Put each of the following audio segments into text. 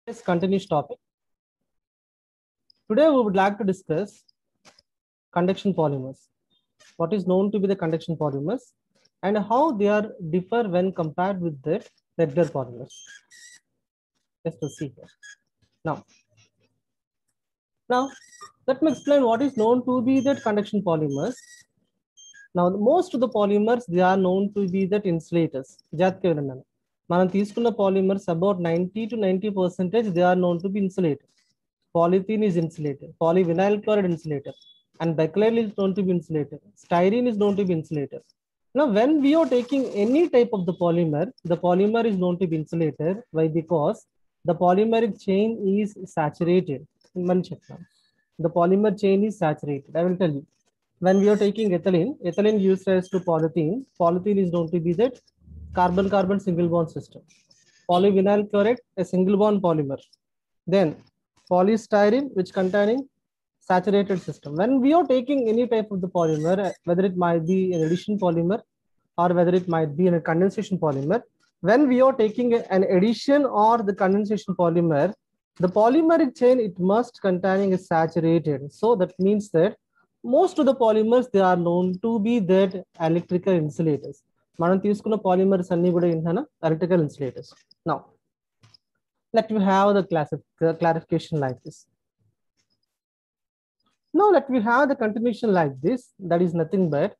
Let's continue this topic. Today we would like to discuss conduction polymers. What is known to be the conduction polymers and how they are differ when compared with the regular polymers. Let's proceed here. Now let me explain what is known to be the conduction polymers. Now most of the polymers they are known to be that insulators. మనం తీసుకున్న polymers about 90 to 90% they are known to be insulator. Polythene is insulator, polyvinyl chloride insulator, and bakelite is known to be insulator. Styrene is known to be insulator. Now, when we are taking any type of the polymer is known to be insulator. Why? Because the polymeric chain is saturated. The polymer chain is saturated. I will tell you. When we are taking ethylene gives rise to polythene. Polythene is known to be that carbon-carbon single bond system. Polyvinyl chloride, a single bond polymer. Then polystyrene, which containing saturated system. When we are taking any type of the polymer, whether it might be an addition polymer or whether it might be a condensation polymer, when we are taking an addition or the condensation polymer, the polymeric chain, it must containing is saturated. So that means that most of the polymers, they are known to be that electrical insulators. మనం తీసుకున్న polymers అన్ని కూడా ఏంటన్నా electrical insulators. Now, let me have the clarification like this. Now let me have the continuation like this. That is nothing but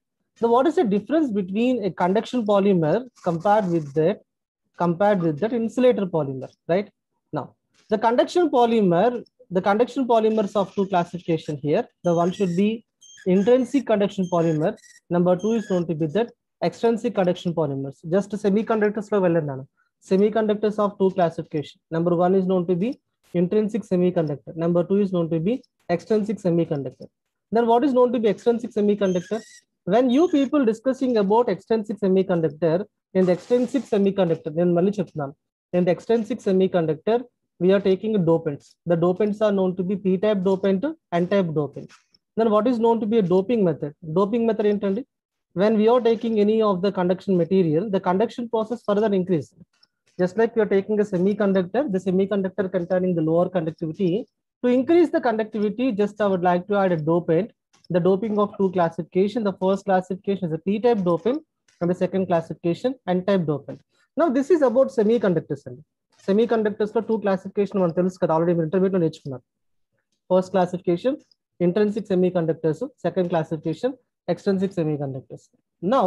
what is the difference between a conduction polymer compared with that insulator polymer, right? Now the conduction polymers of two classification here. The one should be intrinsic conduction polymer. Number two is known to be that extrinsic conduction polymers. Just semiconductors lo vellananu. Semiconductors of two classification. Number one is known to be intrinsic semiconductor. Number two is known to be extrinsic semiconductor. Then what is known to be extrinsic semiconductor? When you people discussing about extrinsic semiconductor, in the extrinsic semiconductor, then mali cheptunanu. In the extrinsic semiconductor, we are taking dopants. The dopants are known to be p-type dopant, n-type dopant. Then what is known to be a doping method? Doping method entandi? When we are taking any of the conduction material, the conduction process further increases. Just like we are taking a semiconductor, the semiconductor containing the lower conductivity. To increase the conductivity, just I would like to add a dopant. The doping of two classification. The first classification is a p-type dopant, and the second classification n-type dopant. Now this is about semiconductors. Semiconductors for two classification one tells kada already intermediate lo nechukunnaru. First classification intrinsic semiconductors, second classification extrinsic semiconductors. Now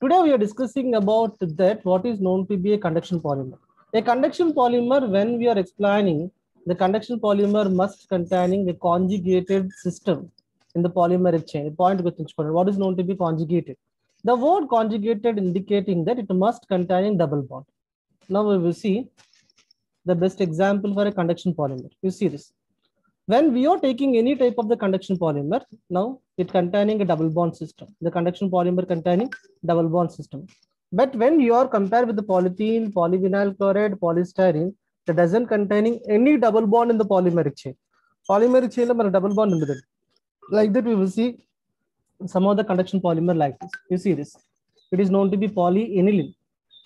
today we are discussing about that what is known to be a conduction polymer. A conduction polymer, when we are explaining, the conduction polymer must containing a conjugated system in the polymeric chain. Point what is known to be conjugated? The word conjugated indicating that it must contain double bond. Now we will see the best example for a conduction polymer. You see this. When we are taking any type of the conduction polymer, now it containing a double bond system. The conduction polymer containing double bond system. But when you are compared with the polythene, polyvinyl chloride, polystyrene, that doesn't containing any double bond in the polymeric chain. Polymeric chain la double bond in the like that we will see some of the conduction polymer like this. You see this. It is known to be polyaniline.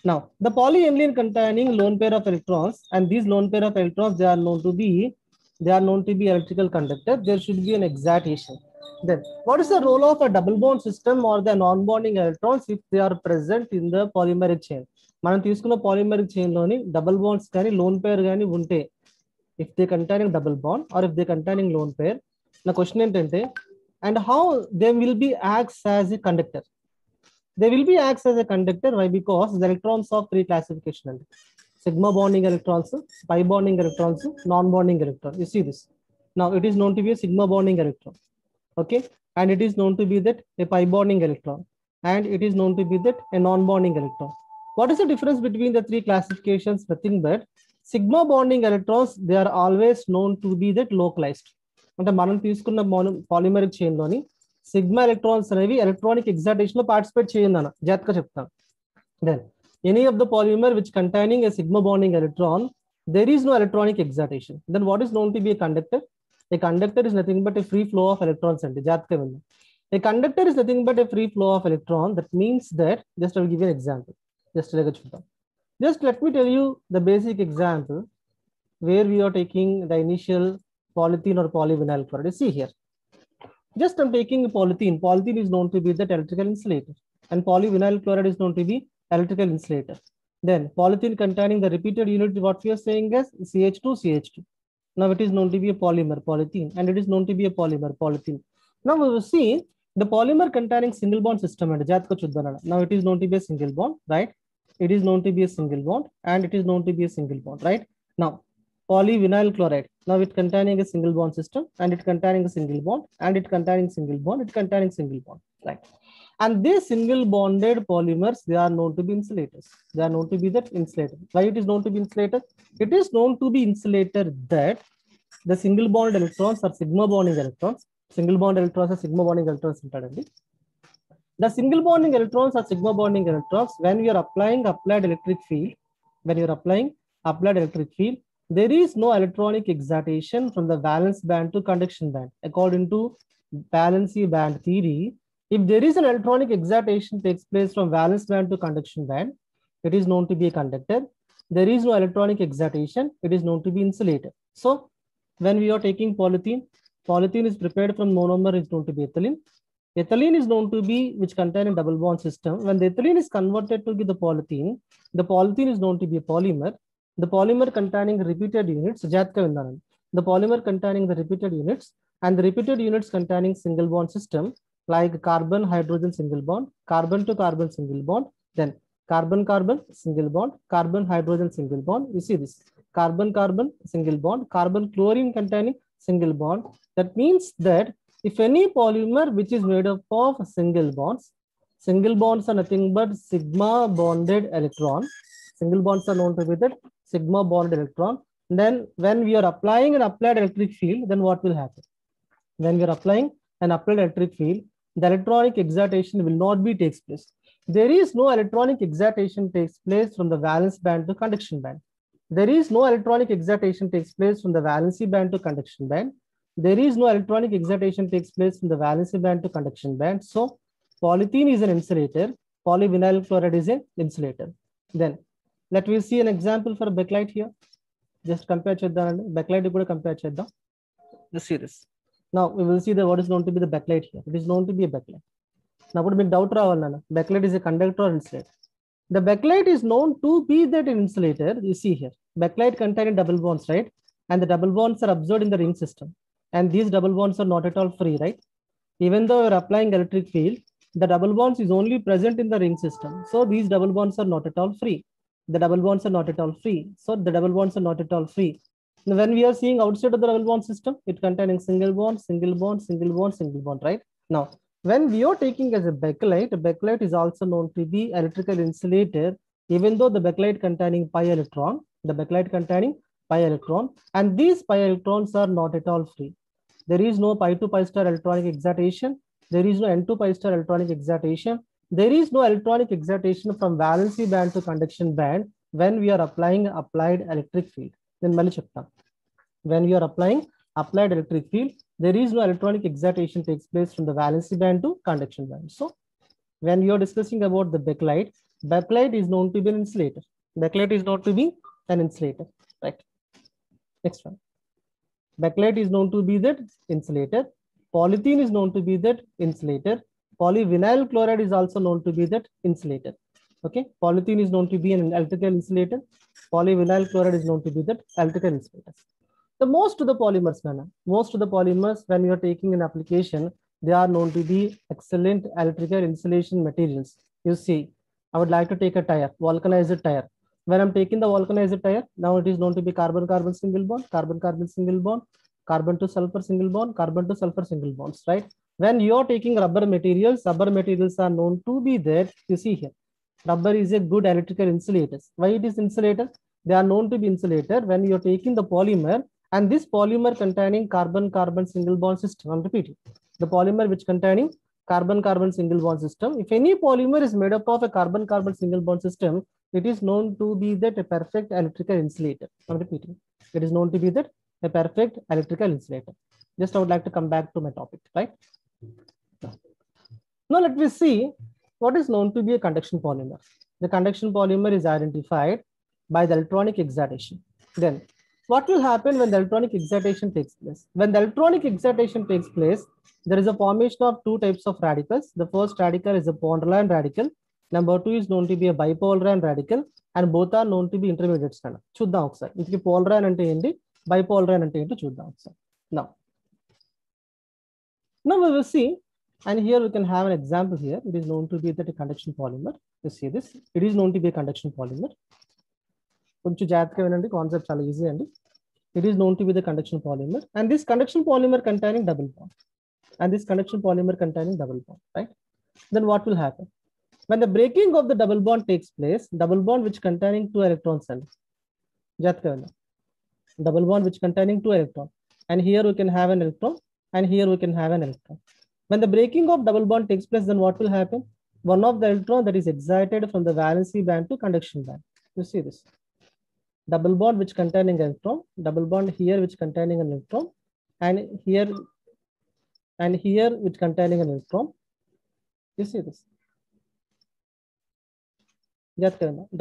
Now the polyaniline containing lone pair of electrons, and these lone pair of electrons they are known to be electrical conductor. There should be an excitation. Then what is the role of a double bond system or the non-bonding electrons if they are present in the polymeric chain? మనం తీసుకున్న polymeric chain లోని double bonds కానీ lone pair కానీ ఉంటే, if they containing double bond or if they containing lone pair, నా question ఏంటంటే, and how they will be acts as a conductor? They will be acts as a conductor. Why? Because the electrons of three classification. Sigma bonding electrons, pi bonding electrons, non-bonding electron. You see this. Now it is known to be a sigma bonding electron. Okay. And it is known to be that a pi bonding electron. And it is known to be that a non-bonding electron. What is the difference between the three classifications? Nothing but sigma bonding electrons, they are always known to be that localized. అంటే మనం తీసుకున్న polymeric chain లోని sigma electrons అనేవి electronic excitation లో participate చేయను జాగ్రత్తగా చెప్తాను. Then any of the polymer which containing a sigma bonding electron, there is no electronic excitation. Then what is known to be a conductor? A conductor is nothing but a free flow of electrons. A conductor is nothing but a free flow of electron. That means that, just I will give you an example. Just let me tell you the basic example. where we are taking the initial polythene or polyvinyl chloride. See here. Just I'm taking polythene. Polythene is known to be the electrical insulator, and polyvinyl chloride is known to be electrical insulator. Then polythene containing the repeated unit, what we are saying is CH2, CH2. Now it is known to be a polymer, polythene, and it is known to be a polymer, polythene. Now we will see the polymer containing single bond system. And now it is known to be a single bond, right? It is known to be a single bond, and it is known to be a single bond, right? Now polyvinyl chloride. Now it containing a single bond system, and it containing a single bond, and it containing single bond, it containing single bond, right? And these single bonded polymers, they are known to be insulators. They are known to be that insulator. Why it is known to be insulator? It is known to be insulator that the single bond electrons are sigma bonding electrons. Single bond electrons are sigma bonding electrons. The single bonding electrons are sigma bonding electrons. When you are applying applied electric field, there is no electronic excitation from the valence band to conduction band. According to valency band theory, if there is an electronic excitation takes place from valence band to conduction band, it is known to be a conductor. There is no electronic excitation, it is known to be insulator. So when we are taking polythene, polythene is prepared from monomer, is known to be ethylene. Ethylene is known to be which contain a double bond system. When the ethylene is converted to the polythene is known to be a polymer. The polymer containing repeated units, the polymer containing the repeated units, and the repeated units containing single bond system like carbon hydrogen single bond, carbon to carbon single bond, then carbon carbon single bond, carbon hydrogen single bond. You see this carbon carbon single bond, carbon chlorine containing single bond. That means that if any polymer which is made up of single bonds are nothing but sigma bonded electron. Single bonds are known to be that sigma bonded electron. Then when we are applying an applied electric field, then what will happen? When we are applying an applied electric field, the electronic excitation will not be takes place. There is no electronic excitation takes place from the valence band to conduction band. There is no electronic excitation takes place from the valency band to conduction band. There is no electronic excitation takes place from the valency band to conduction band. So polythene is an insulator. Polyvinyl chloride is an insulator. Then let me see an example for bakelite here. Just compare cheddam. Bakelite you could compare cheddam. Just see this. Now we will see the what is known to be the bakelite here. It is known to be a bakelite. Now put a big doubt. Bakelite is a conductor or insulator. The bakelite is known to be that insulator. You see here, bakelite containing double bonds, right? And the double bonds are observed in the ring system. And these double bonds are not at all free, right? Even though you're applying electric field, the double bonds is only present in the ring system. So these double bonds are not at all free. The double bonds are not at all free. So the double bonds are not at all free. Now, when we are seeing outside of the double bond system, it containing single bond, single bond, single bond, single bond, right? Now, when we are taking as a bakelite is also known to be electrical insulator, even though the bakelite containing pi electron, and these pi electrons are not at all free. There is no pi to pi star electronic excitation. There is no n to pi star electronic excitation. There is no electronic excitation from valency band to conduction band when we are applying applied electric field. Then when we are applying applied electric field, there is no electronic excitation takes place from the valency band to conduction band. So when we are discussing about the bakelite is known to be an insulator. Bakelite is known to be an insulator, right? Next one. Bakelite is known to be that insulator. Polythene is known to be that insulator. Polyvinyl chloride is also known to be that insulator. Okay, polythene is known to be an electrical insulator. Polyvinyl chloride is known to be that electrical insulator. The most of the polymers, when you are taking an application, they are known to be excellent electrical insulation materials. You see, I would like to take a tire, vulcanized tire. When I'm taking the vulcanized tire, now it is known to be carbon-carbon single bond, carbon-carbon single bond, carbon to sulfur single bond, carbon to sulfur single bonds, right? When you are taking rubber materials are known to be that, you see here, rubber is a good electrical insulator. Why it is insulator? They are known to be insulator when you are taking the polymer, and this polymer containing carbon-carbon single bond system. I'm repeating, the polymer which containing carbon-carbon single bond system. If any polymer is made up of a carbon-carbon single bond system, it is known to be that a perfect electrical insulator. I'm repeating, it is known to be that a perfect electrical insulator. Just I would like to come back to my topic, right? Now let me see what is known to be a conduction polymer. The conduction polymer is identified by the electronic excitation. Then what will happen when the electronic excitation takes place? When the electronic excitation takes place, there is a formation of two types of radicals. The first radical is a Ponderland radical. Number two is known to be a bipolar radical, and both are known to be intermediates. చూద్దాం ఒకసారి ఇంతకీ పోలరైన్ అంటే ఏంటి, బైపోలరైన్ అంటే ఏంటో చూద్దాం ఒకసారి. Now we will see, and here we can have an example here. It is known to be that a conduction polymer. You see this, it is known to be a conduction polymer. కొంచెం జాగ్రత్తగా వినండి, concept చాలా easy అండి. It is known to be the conduction polymer, and this conduction polymer containing double bond, and this conduction polymer containing double bond, right? Then what will happen when the breaking of the double bond takes place? Double bond which containing two electrons, and జాగ్రత్తగా వినండి, double bond which containing two electrons, and here we can have an electron, and here we can have an electron. When the breaking of double bond takes place, then what will happen? One of the electron that is excited from the valency band to conduction band. You see this double bond which containing electron, double bond here which containing an electron, and here which containing an electron. You see this,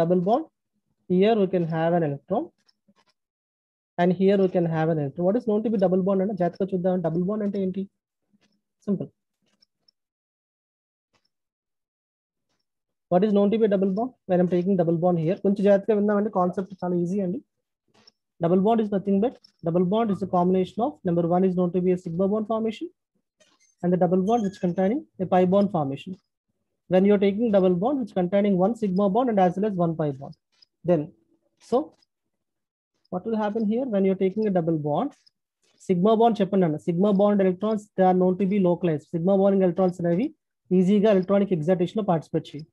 double bond here we can have an electron, and here we can have an electron. What is known to be double bond? And జాగ్రత్తగా చూద్దాం, double bond అంటే ఏంటి? Simple. What is known to be a double bond? When I'm taking double bond here, కొంచెం జాగ్రత్తగా విందామండి, concept చాలా easy అండి. Double bond is nothing but, double bond is a combination of, number one is known to be a sigma bond formation, and the double bond which containing a pi bond formation. When you're taking double bond which containing one sigma bond and as well as one pi bond, then so what will happen here when you're taking a double bond? Sigma bond చెప్పండి, sigma bond electrons, they are known to be localized. Sigma bonding electrons అనేవి ఈజీగా electronic excitation లో participate చేయి.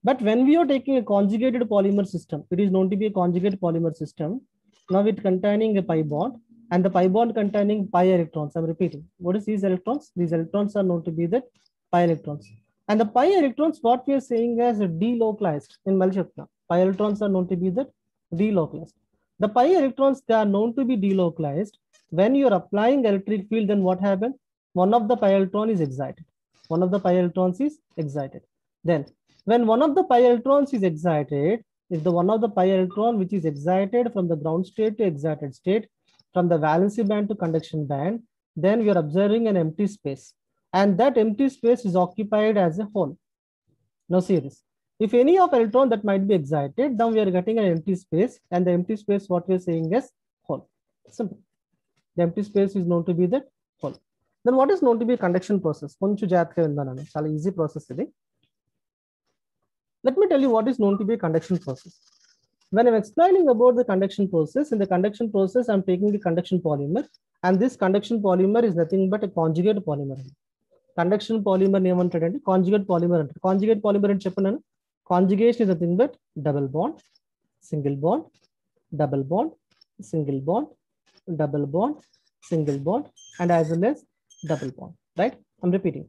But when we are taking a conjugated polymer system, it is known to be a conjugate polymer system. Now it containing a pi bond, and the pi bond containing pi electrons. I'm repeating. What is these electrons? These electrons are known to be the pi electrons. And the pi electrons, what we are saying as delocalized in Malchapna. Pi electrons are known to be the delocalized. The pi electrons, they are known to be delocalized. When you are applying electric field, then what happened? One of the pi electron is excited. One of the pi electrons is excited. Then when one of the pi electrons is excited, if the one of the pi electron which is excited from the ground state to excited state, from the valency band to conduction band, then we are observing an empty space, and that empty space is occupied as a hole. Now see this. If any of electron that might be excited, then we are getting an empty space, and the empty space what we are saying is hole. Simple. The empty space is known to be the hole. Then what is known to be a conduction process? కొంచెం జాగ్రత్తగా విందానండి, చాలా easy process ఇది. Let me tell you what is known to be a conduction process. When I'm explaining about the conduction process, in the conduction process, I'm taking the conduction polymer, and this conduction polymer is nothing but a conjugate polymer. Conduction polymer name antadandi conjugate polymer ante. Conjugate polymer ante cheppanu. Conjugation is nothing but double bond, single bond, double bond, single bond, double bond, single bond, and as well as double bond. Right? I'm repeating.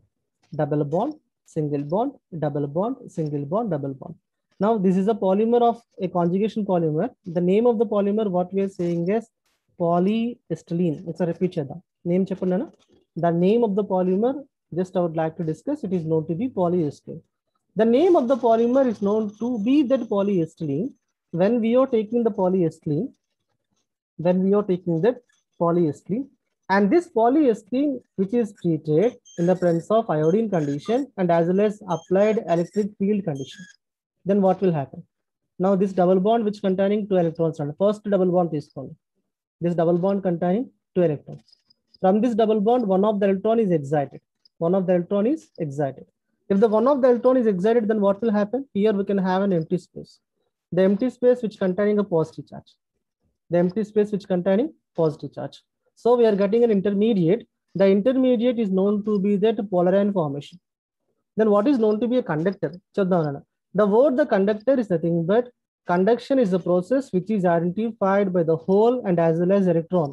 Double bond, single bond, double bond, single bond, double bond. Now this is a polymer of a conjugation polymer. The name of the polymer, what we are saying is polyestylene. It's a repeat cheda. Name cheppandana. The name of the polymer, just I would like to discuss, it is known to be polyestylene. The name of the polymer is known to be that polyestylene. When we are taking the polyestylene, and this polyestylene which is treated in the presence of iodine condition and as well as applied electric field condition, then what will happen? Now this double bond which containing two electrons, and first double bond is called this double bond containing two electrons. From this double bond, one of the electron is excited. One of the electron is excited. If the one of the electron is excited, then what will happen? Here we can have an empty space. The empty space which containing a positive charge. The empty space which containing positive charge. So we are getting an intermediate. The intermediate is known to be that polarine formation. Then what is known to be a conductor? The word the conductor is nothing but conduction is the process which is identified by the hole and as well as electron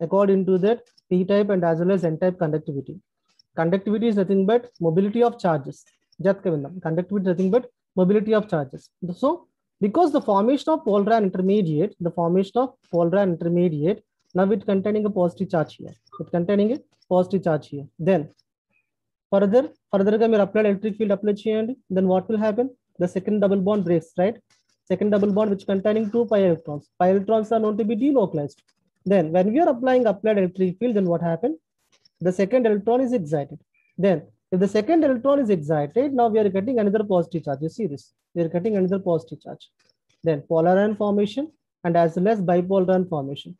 according to that p-type and as well as n-type conductivity. Conductivity is nothing but mobility of charges. Conductivity is nothing but mobility of charges. So because the formation of polarine intermediate, now it containing a positive charge here. It containing a positive charge here. Then further ga meer applied electric field apply cheyandi. Then what will happen? The second double bond breaks, right? Second double bond which containing 2 pi electrons. Pi electrons are known to be delocalized. Then when we are applying applied electric field, then what happened? The second electron is excited. Then if the second electron is excited, now we are getting another positive charge. You see this, we are getting another positive charge. Then polar ion formation and as well as bipolar ion formation.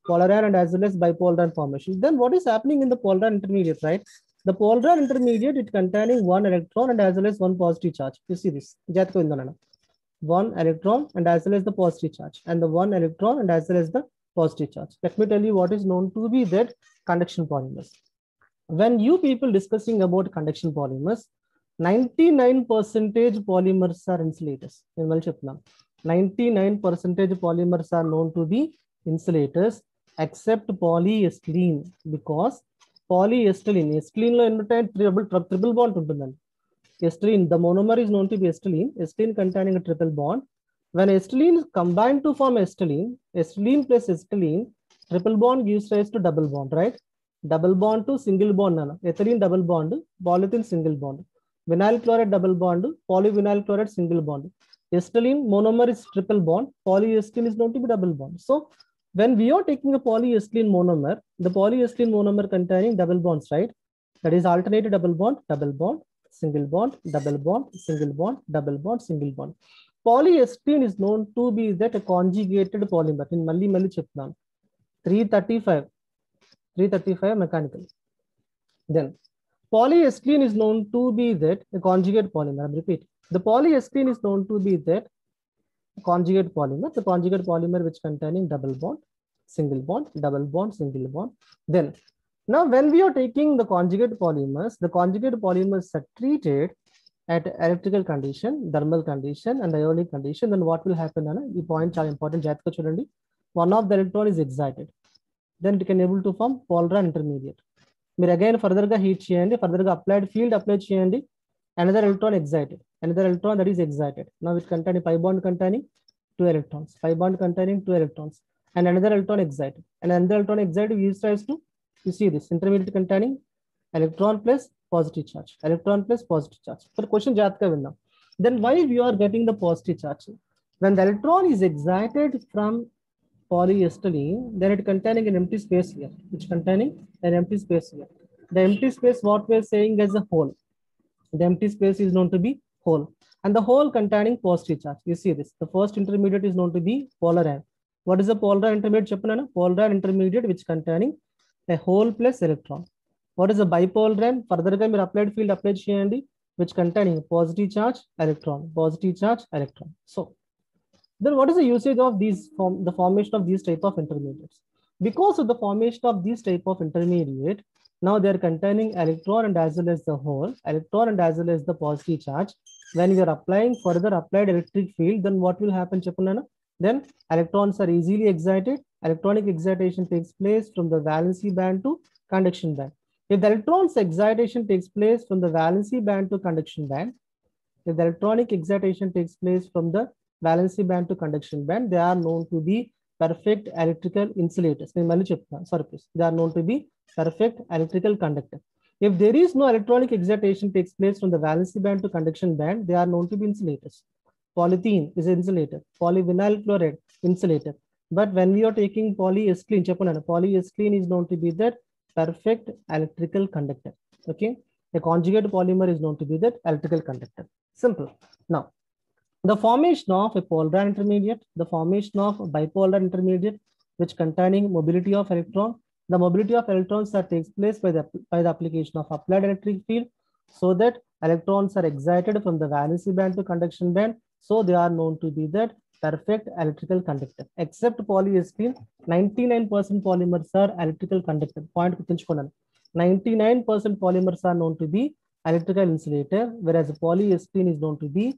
Polar ion and as well as bipolar ion formation. Then what is happening in the polar ion intermediate, right? The polar ion intermediate, it containing 1 electron and as well as 1 positive charge. You see this, 1 electron and as well as the positive charge, and the 1 electron and as well as the positive charge. Let me tell you what is known to be that conduction polymers. When you people discussing about conduction polymers, 99% polymers are insulators. 99% polymers are known to be insulators except polyacetylene, because polyacetylene, acetylene lo enno triple bond untundandi. Acetylene, the monomer is known to be acetylene, acetylene containing a triple bond. When acetylene is combined to form acetylene, acetylene plus acetylene, triple bond gives rise to double bond, right? Double bond to single bond, ethylene double bond, polyethylene single bond, vinyl chloride double bond, polyvinyl chloride single bond. Acetylene monomer is triple bond, polyacetylene is known to be double bond. So when we are taking a polyacetylene monomer, the polyacetylene monomer containing double bonds, right? That is alternated double bond, single bond, double bond, single bond, double bond, single bond. Polyacetylene is known to be that a conjugated polymer. In Malli chepnam 335 mechanical. Then polyacetylene is known to be that a conjugate polymer. Repeat. The polyacetylene is known to be that conjugate polymer. The conjugate polymer which containing double bond, single bond, double bond, single bond. Then now when we are taking the conjugate polymers are treated at electrical condition, thermal condition, and ionic condition. Then what will happen? The point are important. One of the electron is excited. Then it can able to form polar intermediate. Mir again further ga heat cheyandi, further ga applied field apply cheyandi. Another electron excited. Another electron that is excited. Now it containing pi bond containing 2 electrons. Pi bond containing 2 electrons. And another electron excited. And another electron excited gives rise to, you see this, intermediate containing electron plus positive charge. Electron plus positive charge. For question jaat ka vinna. Then why we are getting the positive charge? When the electron is excited from polyacetylene, then it containing an empty space here. It's containing an empty space here. The empty space, what we are saying as a hole. The empty space is known to be hole. And the hole containing positive charge. You see this. The first intermediate is known to be polar ion. What is the polar intermediate? Polar intermediate which containing a hole plus electron. What is the bipolar ion? Further we applied field applied cheyandi, which containing positive charge, electron, positive charge, electron. So then what is the usage of these the formation of these type of intermediates? Because of the formation of these type of intermediate, now they are containing electron and as well as the hole, electron and as well as the positive charge. When we are applying further applied electric field, then what will happen, Chapulana? Then electrons are easily excited. Electronic excitation takes place from the valency band to conduction band. If the electrons excitation takes place from the valency band to conduction band, if the electronic excitation takes place from the valency band to conduction band, they are known to be perfect electrical insulators. Sorry, please. They are known to be perfect electrical conductor. If there is no electronic excitation takes place from the valency band to conduction band, they are known to be insulators. Polythene is an insulator. Polyvinyl chloride, insulator. But when we are taking polyacetylene, polyacetylene is known to be that perfect electrical conductor. Okay. A conjugate polymer is known to be that electrical conductor. Simple. Now, the formation of a polar intermediate, the formation of a bipolar intermediate, which containing mobility of electron. The mobility of electrons that takes place by the application of applied electric field, so that electrons are excited from the valency band to conduction band. So they are known to be that perfect electrical conductor. Except polyacetylene, 99% polymers are electrical conductor. Point 99% polymers are known to be electrical insulator, whereas polyacetylene is known to be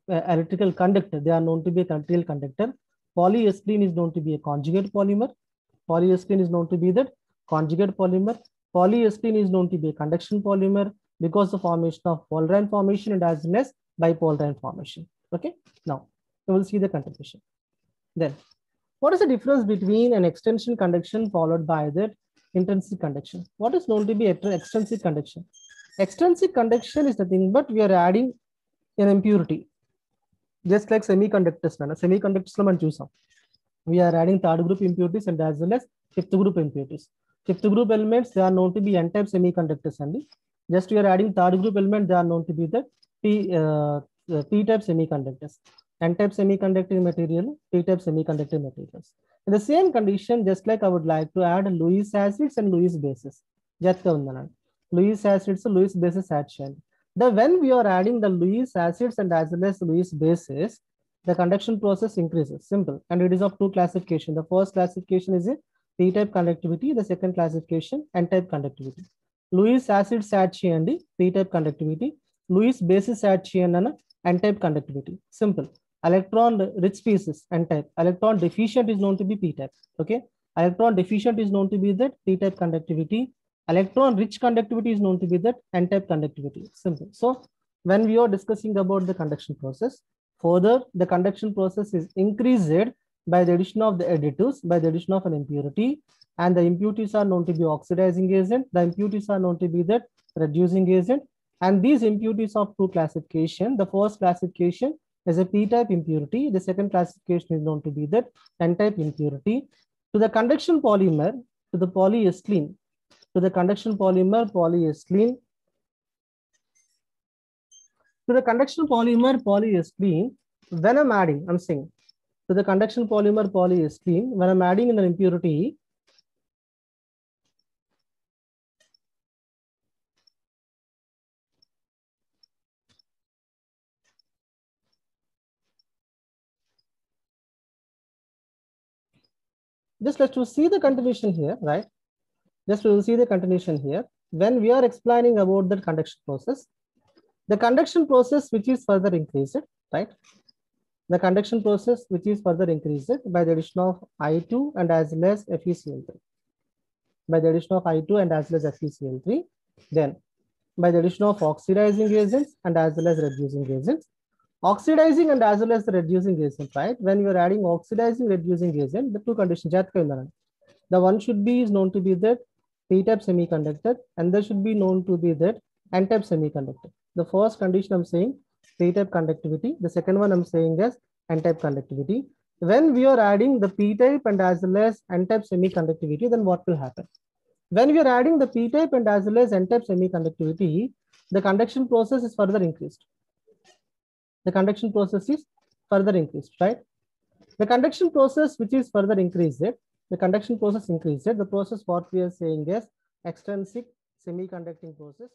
electrical conductor. They are known to be a electrical conductor. Polyacetylene is known to be a conjugate polymer. Polyacetylene is known to be that conjugate polymer. Polyacetylene is known to be a conduction polymer because of formation of polar ion formation and as well as bipolar ion formation. Okay. Now we will see the contribution. Then, what is the difference between an extension conduction followed by the intrinsic conduction? What is known to be extrinsic conduction? Extrinsic conduction is nothing but we are adding an impurity. Just like semiconductors, semiconductors lo man chusam. We are adding third group impurities and as well as fifth group impurities. Fifth group elements, they are known to be n-type semiconductors, and just we are adding third group element, they are known to be the p-type semiconductors. N-type semiconducting material, p-type semiconducting materials. In the same condition, just like I would like to add Lewis acids and Lewis bases. Lewis acids, Lewis bases add chain. When we are adding the Lewis acids and as well as Lewis bases, the conduction process increases. Simple. And it is of two classification. The first classification is a p-type conductivity. The second classification, n-type conductivity. Lewis acids add cheyandi, p-type conductivity. Lewis bases add cheyandi, n-type conductivity. Simple. Electron rich species, n-type. Electron deficient is known to be p-type. Okay. Electron deficient is known to be that p-type conductivity. Electron rich conductivity is known to be that n-type conductivity. Simple. So when we are discussing about the conduction process, further the conduction process is increased by the addition of the additives, by the addition of an impurity, and the impurities are known to be oxidizing agent. The impurities are known to be that reducing agent, and these impurities of two classification. The first classification is a p-type impurity. The second classification is known to be that n-type impurity. To the conduction polymer, to the polyethylene, to the conduction polymer, polyethylene, to the conduction polymer, polyethylene, when I'm adding, I'm saying, to the conduction polymer, polyethylene, when I'm adding in an impurity, just let's see the continuation here, right? Just to see the continuation here. When we are explaining about the conduction process which is further increased, right? The conduction process which is further increased by the addition of I2 and as well as FeCl3. By the addition of I2 and as well as FeCl3, then by the addition of oxidizing agents and as well as reducing agents. Oxidizing and as well as the reducing agent, right? When you are adding oxidizing, reducing agent, the two conditions. The one should be is known to be that p-type semiconductor, and there should be known to be that n-type semiconductor. The first condition I'm saying p-type conductivity. The second one I'm saying as n-type conductivity. When we are adding the p-type and as well as n-type semiconductivity, then what will happen? When we are adding the p-type and as well as n-type semiconductivity, the conduction process is further increased. The conduction process is further increased, right? The conduction process which is further increased, the conduction process increased, the process what we are saying is extrinsic semiconducting process.